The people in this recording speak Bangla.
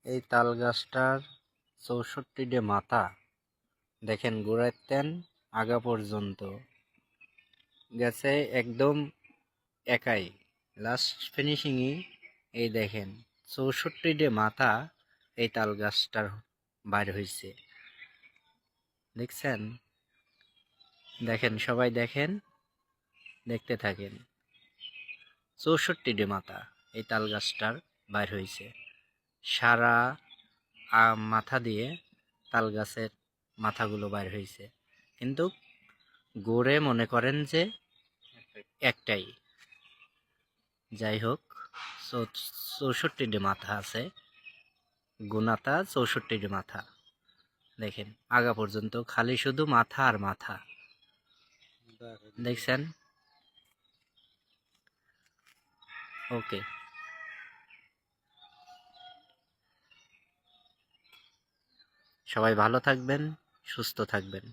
এই তাল গাছটার ৬৪টে মাথা দেখেন, গোড়াতেন আগা পর্যন্ত গেছে একদম একাই। লাস্ট ফিনিশিংই এই দেখেন ৬৪টে মাথা এই তাল গাছটার বাইর হয়েছে। দেখছেন? দেখেন, সবাই দেখেন, দেখতে থাকেন। ৬৪টে মাথা এই তাল গাছটার বাইর হয়েছে। সারা মাথা দিয়ে তাল গাছের মাথাগুলো বাইর হয়েছে, কিন্তু গড়ে মনে করেন যে একটাই। যাই হোক, ৬৪টে মাথা আছে, গুণাতা ৬৪টে মাথা। দেখেন আগা পর্যন্ত খালি শুধু মাথা আর মাথা। দেখছেন? ওকে, সবাই ভালো থাকবেন, সুস্থ থাকবেন।